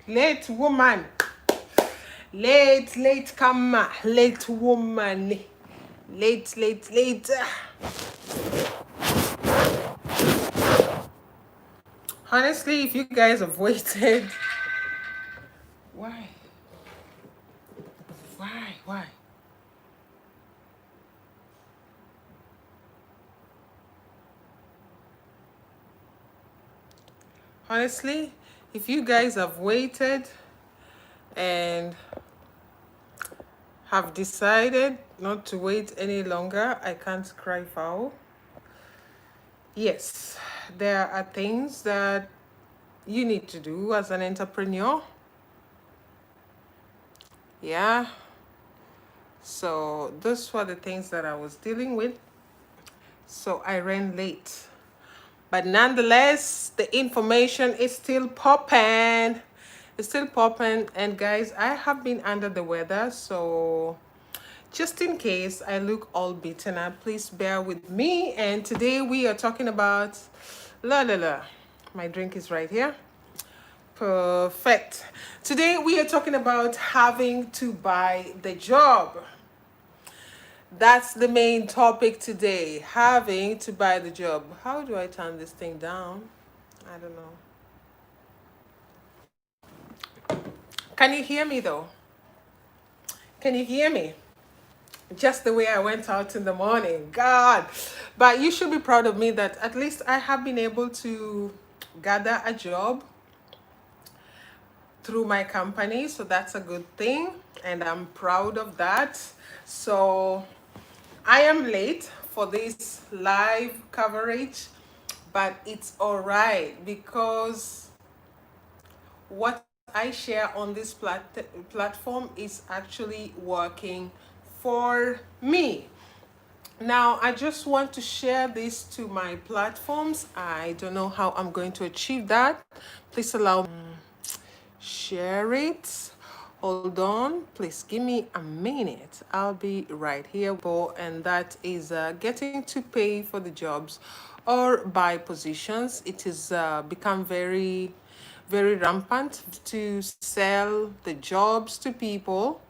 Late woman. Late come. Late woman. Late. Honestly, if you guys have waited, why? Why? Honestly, if you guys have waited and have decided not to wait any longer, I can't cry foul. Yes, there are things that you need to do as an entrepreneur. Yeah. So those were the things that I was dealing with. So I ran late. But nonetheless, the information is still popping. It's still popping. And guys, I have been under the weather. So just in case I look all beaten up, please bear with me. And today we are talking about My drink is right here. Perfect. Today we are talking about having to buy the job. That's the main topic today. Having to buy the job. How do I turn this thing down? I don't know. Can you hear me though? Can you hear me? Just the way I went out in the morning. God. But you should be proud of me that at least I have been able to gather a job through my company. So that's a good thing. And I'm proud of that. So I am late for this live coverage, but it's all right because what I share on this platform is actually working for me. Now, I just want to share this to my platforms. I don't know how I'm going to achieve that. Please allow me to share it. Hold on, please give me a minute. I'll be right here. And that is getting to pay for the jobs or buy positions. It has become very rampant to sell the jobs to people.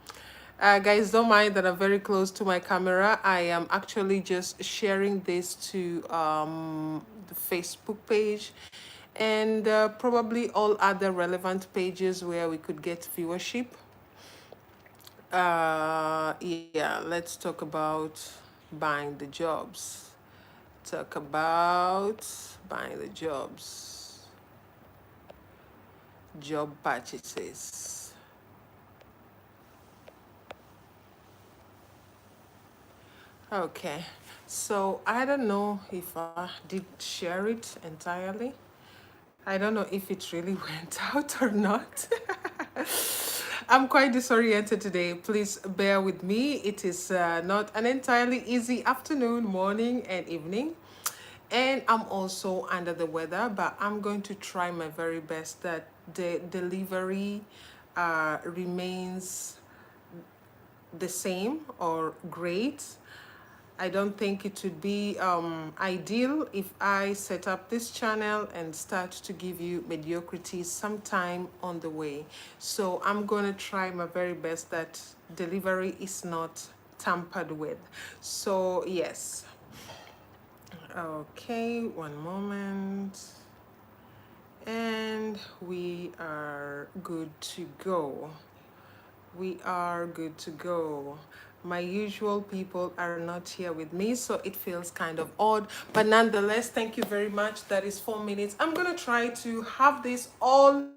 Guys, don't mind that I'm very close to my camera. I am actually just sharing this to the Facebook page and probably all other relevant pages where we could get viewership. Yeah, let's talk about buying the jobs. Talk about buying the jobs. Job purchases. Okay, so I don't know if I did share it entirely. I don't know if it really went out or not. I'm quite disoriented today. Please bear with me. It is not an entirely easy afternoon, morning, and evening. And I'm also under the weather, but I'm going to try my very best that the delivery remains the same or great. I don't think it would be ideal if I set up this channel and start to give you mediocrity sometime on the way. So I'm going to try my very best that delivery is not tampered with. So yes. Okay, one moment. And we are good to go. We are good to go. My usual people are not here with me, so it feels kind of odd. But nonetheless, thank you very much. That is 4 minutes. I'm going to try to have this all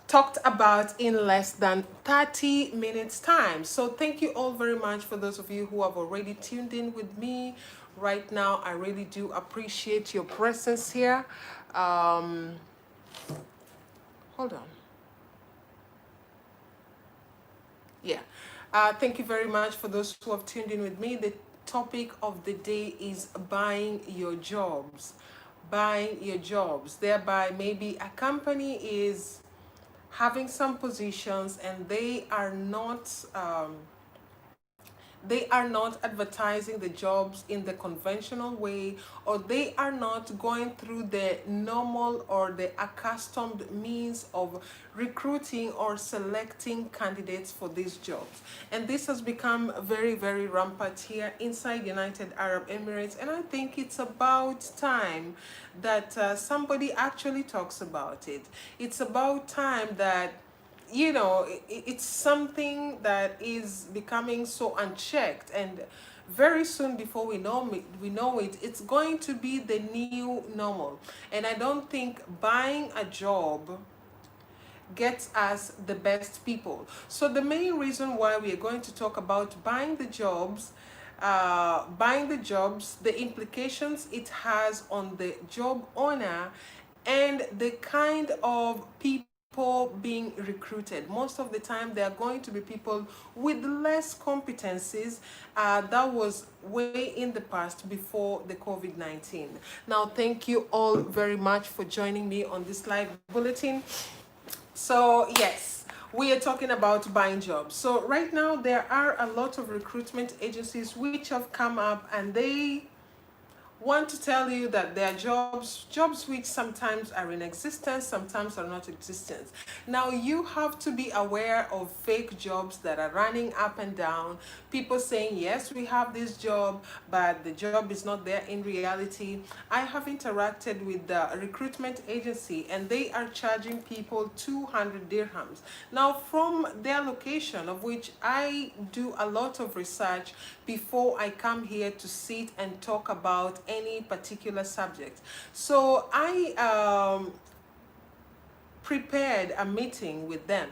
talked about in less than 30 minutes time. So thank you all very much for those of you who have already tuned in with me right now. I really do appreciate your presence here. Hold on. Yeah. Thank you very much for those who have tuned in with me. The topic of the day is buying your jobs. Buying your jobs. Thereby, maybe a company is having some positions and they are not they are not advertising the jobs in the conventional way, or they are not going through the normal or the accustomed means of recruiting or selecting candidates for these jobs. And this has become very, very rampant here inside United Arab Emirates, and I think it's about time that somebody actually talks about it. It's about time that, you know, it's something that is becoming so unchecked, and very soon, before we know it, it's going to be the new normal. And I don't think buying a job gets us the best people. So the main reason why we are going to talk about buying the jobs, the implications it has on the job owner, and the kind of people being recruited. Most of the time, they are going to be people with less competencies. That was way in the past before the COVID-19. Now, thank you all very much for joining me on this live bulletin. So, yes, we are talking about buying jobs. So, right now, there are a lot of recruitment agencies which have come up, and they want to tell you that there are jobs which sometimes are in existence, sometimes are not existent. Now, you have to be aware of fake jobs that are running up and down. People saying, yes, we have this job, but the job is not there in reality. I have interacted with the recruitment agency, and they are charging people 200 dirhams. Now, from their location, of which I do a lot of research before I come here to sit and talk about any particular subject. So I prepared a meeting with them,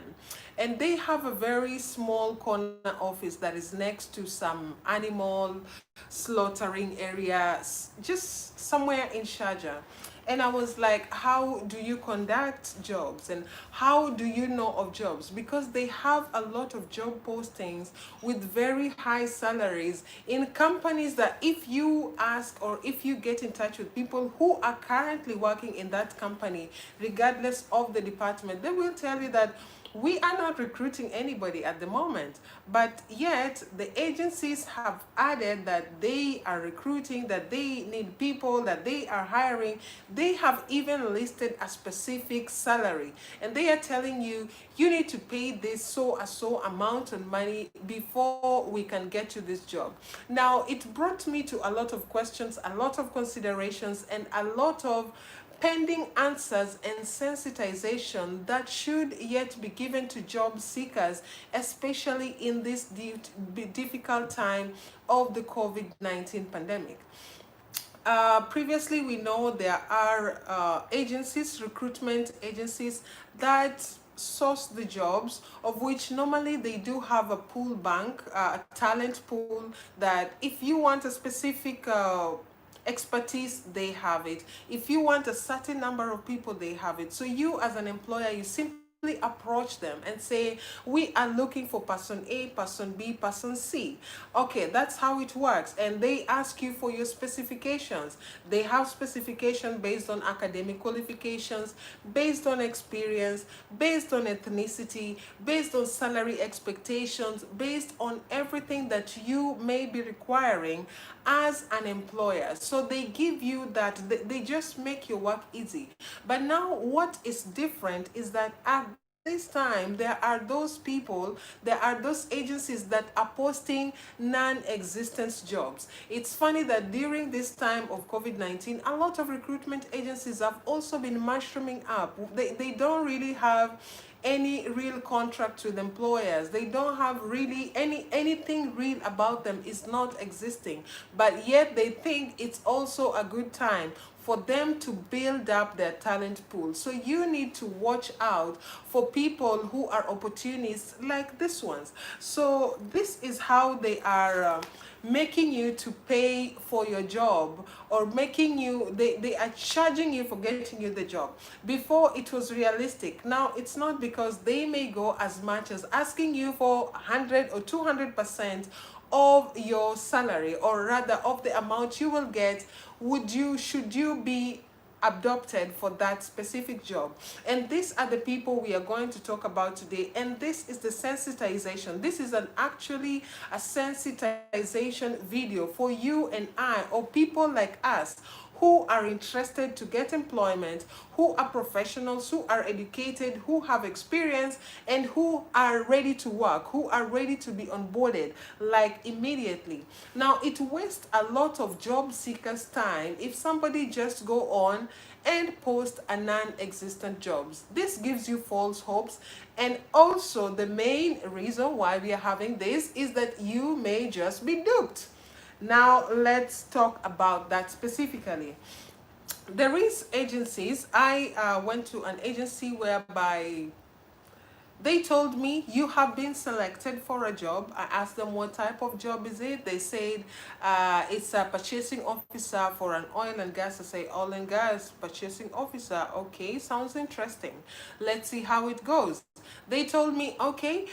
and they have a very small corner office that is next to some animal slaughtering areas, just somewhere in Sharjah. And I was like, how do you conduct jobs, and how do you know of jobs? Because they have a lot of job postings with very high salaries in companies that, if you ask or if you get in touch with people who are currently working in that company, regardless of the department, they will tell you that we are not recruiting anybody at the moment. But yet the agencies have added that they are recruiting, that they need people, that they are hiring. They have even listed a specific salary, and they are telling you, you need to pay this so amount of money before we can get you this job. Now, it brought me to a lot of questions, a lot of considerations, and a lot of pending answers and sensitization that should yet be given to job seekers, especially in this difficult time of the COVID-19 pandemic. Previously, we know there are agencies, recruitment agencies, that source the jobs, of which normally they do have a pool bank, a talent pool, that if you want a specific expertise, they have it. If you want a certain number of people, they have it. So you, as an employer, you simply approach them and say, we are looking for person A, person B, person C. Okay, that's how it works. And they ask you for your specifications. They have specifications based on academic qualifications, based on experience, based on ethnicity, based on salary expectations, based on everything that you may be requiring as an employer. So they give you that, they just make your work easy. But now what is different is that at this time, there are those people, there are those agencies that are posting non-existent jobs. It's funny that during this time of COVID-19, a lot of recruitment agencies have also been mushrooming up. They don't really have any real contract with employers. They don't have really anything real about them, is not existing. But yet they think it's also a good time for them to build up their talent pool. So you need to watch out for people who are opportunists like this ones. So this is how they are making you to pay for your job, or making you, they are charging you for getting you the job. Before, it was realistic. Now it's not, because they may go as much as asking you for 100 or 200% of your salary, or rather of the amount you will get should you be adopted for that specific job. And these are the people we are going to talk about today. And this is the sensitization. This is actually a sensitization video for you and I, or people like us who are interested to get employment, who are professionals, who are educated, who have experience, and who are ready to work, who are ready to be onboarded, like immediately. Now, it wastes a lot of job seekers' time if somebody just go on and post a non-existent jobs. This gives you false hopes, and also the main reason why we are having this is that you may just be duped. Now let's talk about that specifically. There is agencies. I went to an agency whereby they told me, you have been selected for a job. I asked them what type of job is it. They said it's a purchasing officer for an oil and gas. I say, oil and gas purchasing officer. Okay, sounds interesting. Let's see how it goes. They told me, okay,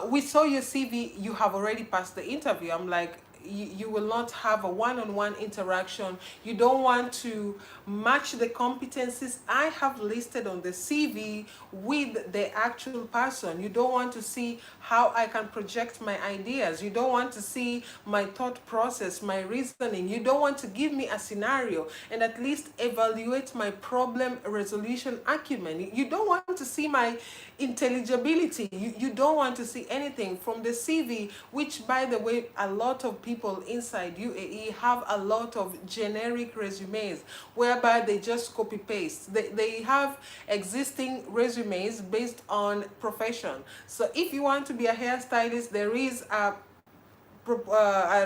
we saw your CV. You have already passed the interview. I'm like, you will not have a one-on-one interaction. You don't want to match the competencies I have listed on the CV with the actual person. You don't want to see how I can project my ideas. You don't want to see my thought process, my reasoning. You don't want to give me a scenario and at least evaluate my problem resolution acumen. You don't want to see my intelligibility. You don't want to see anything from the CV, which, by the way, a lot of people inside UAE have a lot of generic resumes whereby they just copy paste. They have existing resumes based on profession. So if you want to be a hairstylist, there is a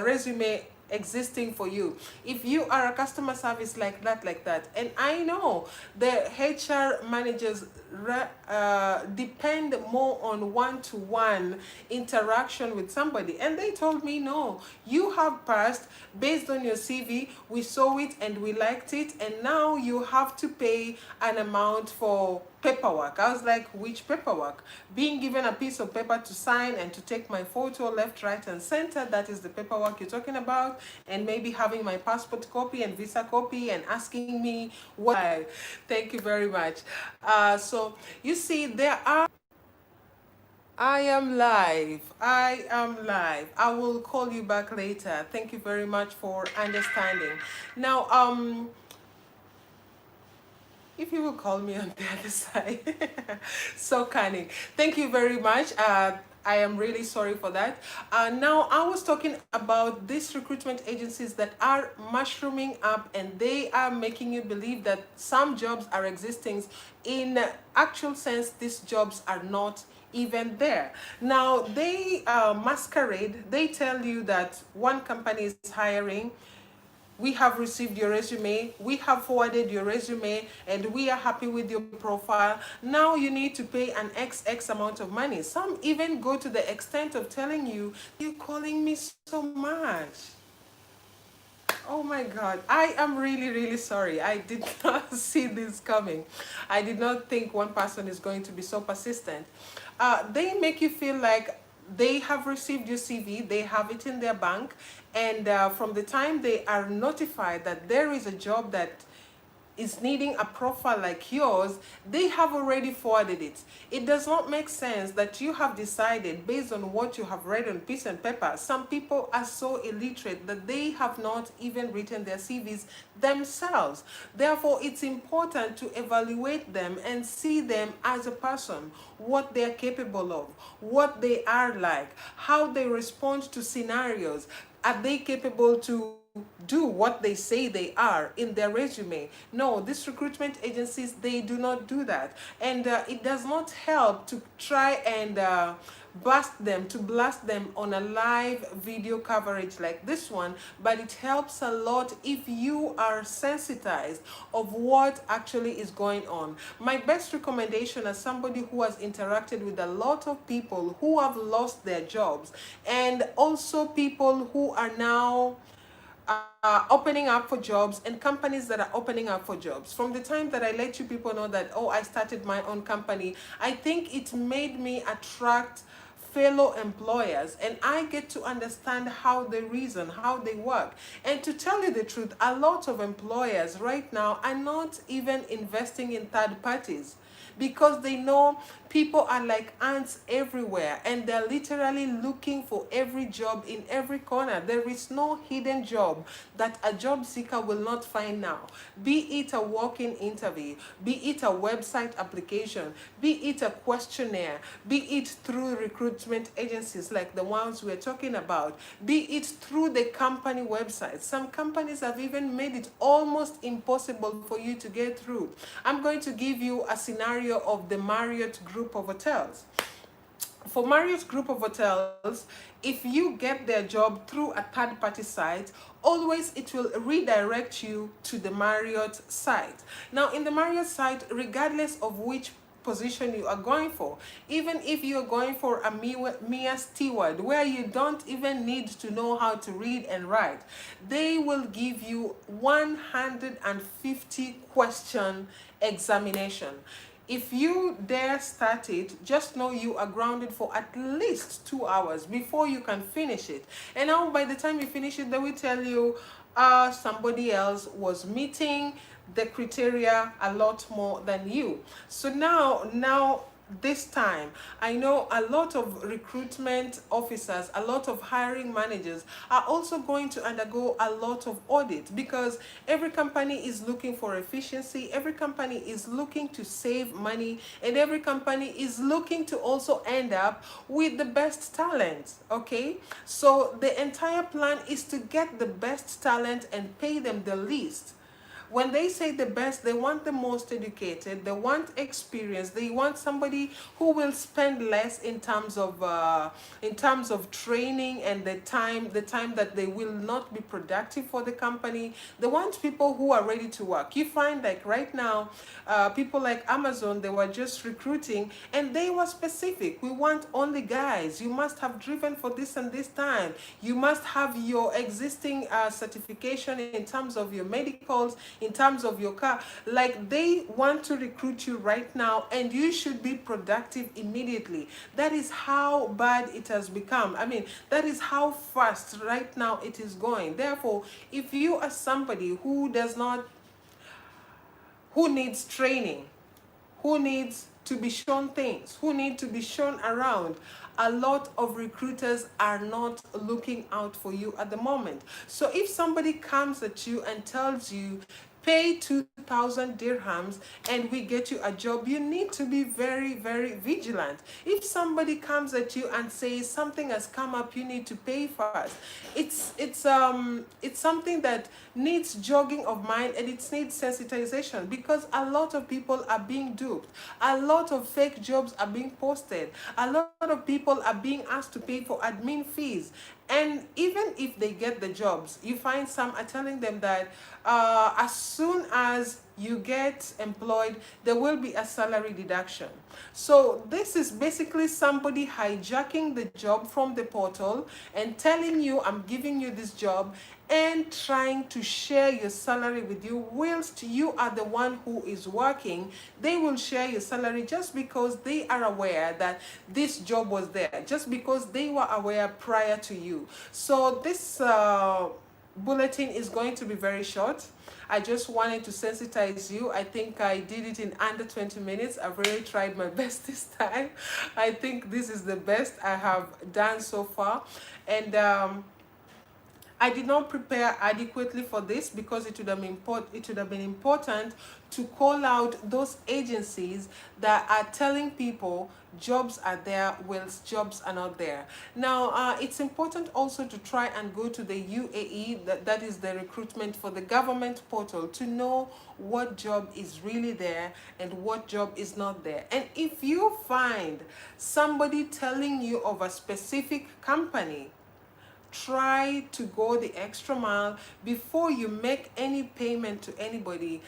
resume existing for you. If you are a customer service like that, and I know the HR managers depend more on one-to-one interaction with somebody, and they told me, no, you have passed based on your CV. We saw it and we liked it, and now you have to pay an amount for paperwork. I was like, which paperwork? Being given a piece of paper to sign and to take my photo left, right, and center, that is the paperwork you're talking about, and maybe having my passport copy and visa copy and asking me why. Thank you very much. So you see, I am live. I am live. I will call you back later. Thank you very much for understanding. Now, if you will call me on the other side. So cunning. Thank you very much. I am really sorry for that. Now, I was talking about these recruitment agencies that are mushrooming up, and they are making you believe that some jobs are existing. In actual sense, these jobs are not even there. Now, they masquerade. They tell you that one company is hiring. We have received your resume, we have forwarded your resume, and we are happy with your profile. Now you need to pay an X amount of money. Some even go to the extent of telling you, you're calling me so much. Oh my God, I am really sorry. I did not see this coming. I did not think one person is going to be so persistent. They make you feel like they have received your CV, they have it in their bank, and from the time they are notified that there is a job that is needing a profile like yours, they have already forwarded it. It does not make sense that you have decided based on what you have read on piece and paper. Some people are so illiterate that they have not even written their CVs themselves. Therefore, it's important to evaluate them and see them as a person, what they're capable of, what they are like, how they respond to scenarios. Are they capable to do what they say they are in their resume? No, these recruitment agencies, they do not do that, and it does not help to try and blast them on a live video coverage like this one, but it helps a lot if you are sensitized of what actually is going on. My best recommendation, as somebody who has interacted with a lot of people who have lost their jobs, and also people who are now opening up for jobs, and companies that are opening up for jobs. From the time that I let you people know that, oh, I started my own company, I think it made me attract fellow employers, and I get to understand how they reason, how they work. And to tell you the truth, a lot of employers right now are not even investing in third parties, because they know people are like ants everywhere, and they're literally looking for every job in every corner. There is no hidden job that a job seeker will not find now, be it a walk-in interview, be it a website application, be it a questionnaire, be it through recruitment agencies like the ones we're talking about, be it through the company website. Some companies have even made it almost impossible for you to get through. I'm going to give you a scenario of the Marriott Group of Hotels. For Marriott Group of Hotels, if you get their job through a third-party site, always it will redirect you to the Marriott site. Now, in the Marriott site, regardless of which position you are going for, even if you're going for a mere steward where you don't even need to know how to read and write, they will give you 150 question examination. If you dare start it, just know you are grounded for at least 2 hours before you can finish it. And now by the time you finish it, they will tell you somebody else was meeting the criteria a lot more than you. So now this time, I know a lot of recruitment officers, a lot of hiring managers are also going to undergo a lot of audit, because every company is looking for efficiency, every company is looking to save money, and every company is looking to also end up with the best talent. Okay, so the entire plan is to get the best talent and pay them the least. When they say the best, they want the most educated, they want experience, they want somebody who will spend less in terms of training and the time that they will not be productive for the company. They want people who are ready to work. You find like right now, people like Amazon, they were just recruiting and they were specific. We want only guys. You must have driven for this and this time. You must have your existing certification in terms of your medicals, in terms of your car. Like, they want to recruit you right now and you should be productive immediately. That is how bad it has become. I mean, that is how fast right now it is going. Therefore, if you are somebody who needs training, who needs to be shown things, who need to be shown around, a lot of recruiters are not looking out for you at the moment. So if somebody comes at you and tells you, pay 2,000 dirhams and we get you a job, you need to be very, very vigilant. If somebody comes at you and says something has come up, you need to pay first, it's something that needs jogging of mind, and it needs sensitization, because a lot of people are being duped. A lot of fake jobs are being posted. A lot of people are being asked to pay for admin fees. And even if they get the jobs, you find some are telling them that as soon as you get employed, there will be a salary deduction. So this is basically somebody hijacking the job from the portal and telling you, I'm giving you this job, and trying to share your salary with you whilst you are the one who is working. They will share your salary just because they are aware that this job was there, just because they were aware prior to you. So this bulletin is going to be very short. I just wanted to sensitize you. I think I did it in under 20 minutes. I've really tried my best this time. I think this is the best I have done so far. And I did not prepare adequately for this, because it would have been important to call out those agencies that are telling people jobs are there whilst jobs are not there. Now, it's important also to try and go to the UAE, that is the recruitment for the government portal, to know what job is really there and what job is not there. And if you find somebody telling you of a specific company, try to go the extra mile before you make any payment to anybody.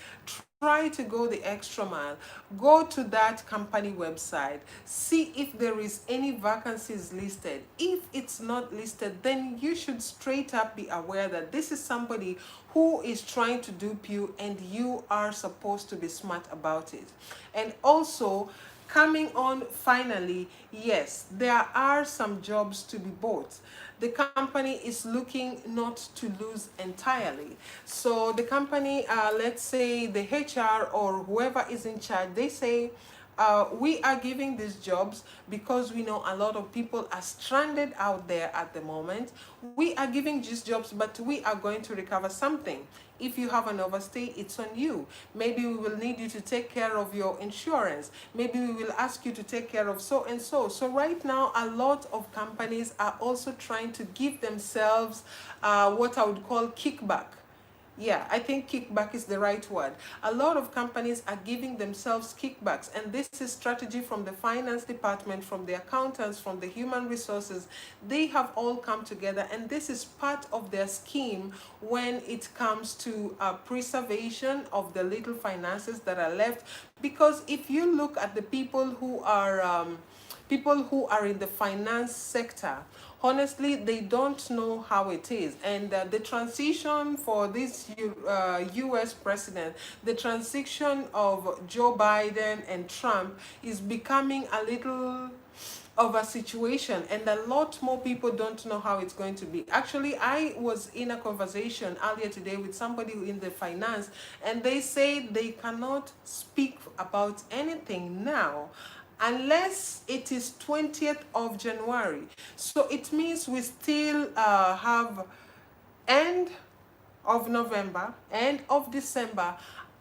Try to go the extra mile. Go to that company website. See if there is any vacancies listed. If it's not listed, then you should straight up be aware that this is somebody who is trying to dupe you, and you are supposed to be smart about it. And also, coming on finally, yes, there are some jobs to be bought. The company is looking not to lose entirely. So the company, let's say the HR or whoever is in charge, they say, we are giving these jobs because we know a lot of people are stranded out there at the moment. We are giving these jobs, but we are going to recover something. If you have an overstay, it's on you. Maybe we will need you to take care of your insurance. Maybe we will ask you to take care of so and so. So right now, a lot of companies are also trying to give themselves what I would call kickback. Yeah, I think kickback is the right word. A lot of companies are giving themselves kickbacks, and this is strategy from the finance department, from the accountants, from the human resources. They have all come together, and this is part of their scheme when it comes to preservation of the little finances that are left. Because if you look at the people who are in the finance sector, honestly, they don't know how it is. And the transition for this US president, the transition of Joe Biden and Trump is becoming a little of a situation, and a lot more people don't know how it's going to be. Actually, I was in a conversation earlier today with somebody in the finance, and they say they cannot speak about anything now unless it is 20th of January. So it means we still have end of November, end of December,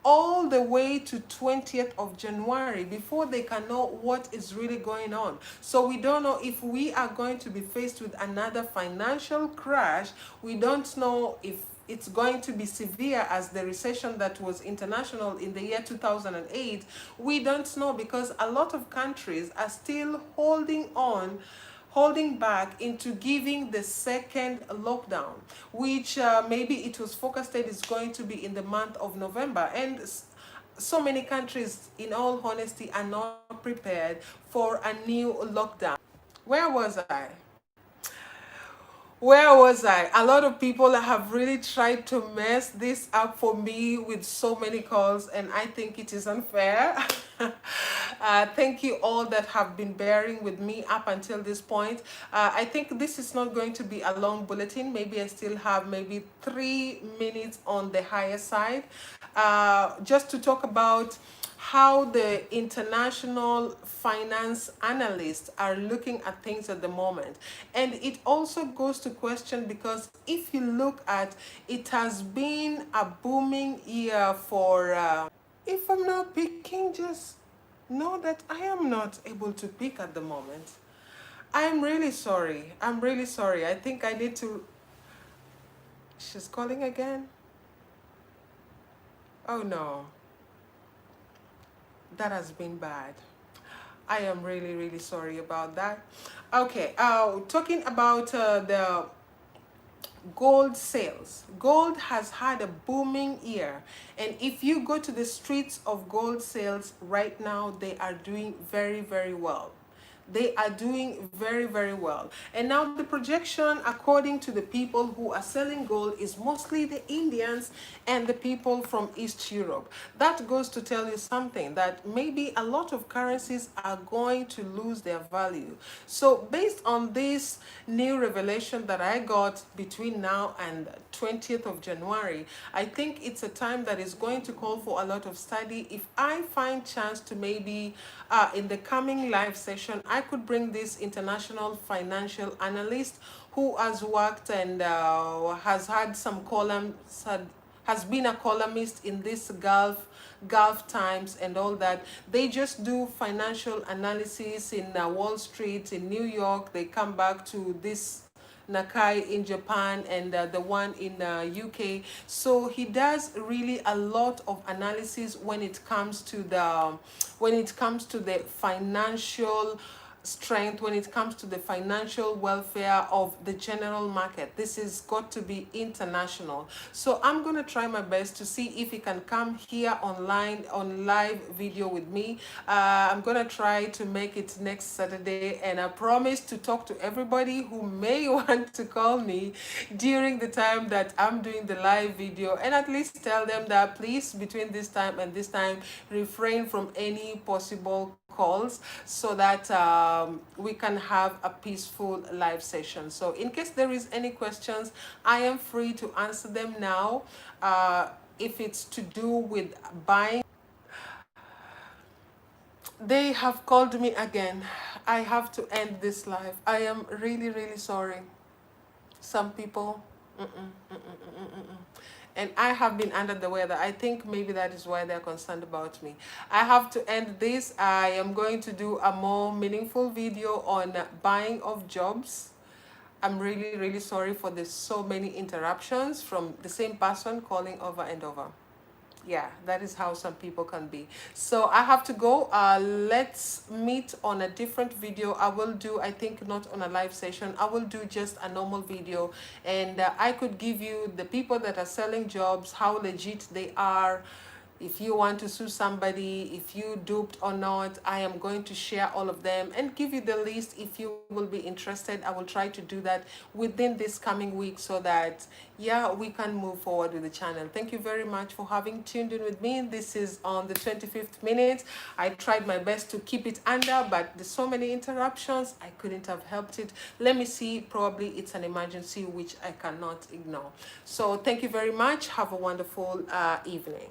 all the way to 20th of January before they can know what is really going on. So we don't know if we are going to be faced with another financial crash. We don't know if it's going to be severe as the recession that was international in the year 2008. We don't know, because a lot of countries are still holding back into giving the second lockdown, which maybe it was forecasted is going to be in the month of November. And so many countries, in all honesty, are not prepared for a new lockdown. Where was I? Where was I? A lot of people have really tried to mess this up for me with so many calls, and I think it is unfair. Thank you all that have been bearing with me up until this point. I think this is not going to be a long bulletin. Maybe I still have maybe 3 minutes on the higher side, just to talk about how the international finance analysts are looking at things at the moment. And it also goes to question, because if you look at, it has been a booming year for, if I'm not picking, just know that I am not able to pick at the moment. I'm really sorry. I'm really sorry. I think I need to, she's calling again. Oh no. That has been bad. I am really, really sorry about that. Okay, talking about the gold sales. Gold has had a booming year, and if you go to the streets of gold sales right now, they are doing very, very well. They are doing very, very well. And now the projection, according to the people who are selling gold, is mostly the Indians and the people from East Europe. That goes to tell you something, that maybe a lot of currencies are going to lose their value. So based on this new revelation that I got between now and 20th of January, I think it's a time that is going to call for a lot of study. If I find chance to maybe in the coming live session, I could bring this international financial analyst who has worked and has had some columns, has been a columnist in this Gulf Times and all that. They just do financial analysis in Wall Street, in New York. They come back to this Nakai in Japan, and the one in UK. So he does really a lot of analysis when it comes to the financial strength when it comes to the financial welfare of the general market. This has got to be international. So I'm going to try my best to see if he can come here online on live video with me. I'm going to try to make it next Saturday, and I promise to talk to everybody who may want to call me during the time that I'm doing the live video, and at least tell them that please, between this time and this time, refrain from any possible calls, so that we can have a peaceful live session. So in case there is any questions, I am free to answer them now. If it's to do with buying, they have called me again. I have to end this live. I am really, really sorry. Some people, and I have been under the weather. I think maybe that is why they're concerned about me. I have to end this. I am going to do a more meaningful video on buying of jobs. I'm really, really sorry for the so many interruptions from the same person calling over and over. Yeah, that is how some people can be. So I have to go. Let's meet on a different video. I will do, I think, not on a live session. I will do just a normal video, and I could give you the people that are selling jobs, how legit they are. If you want to sue somebody, if you duped or not, I am going to share all of them and give you the list. If you will be interested, I will try to do that within this coming week, so that, yeah, we can move forward with the channel. Thank you very much for having tuned in with me. This is on the 25th minute. I tried my best to keep it under, but there's so many interruptions, I couldn't have helped it. Let me see, probably it's an emergency which I cannot ignore. So thank you very much. Have a wonderful evening.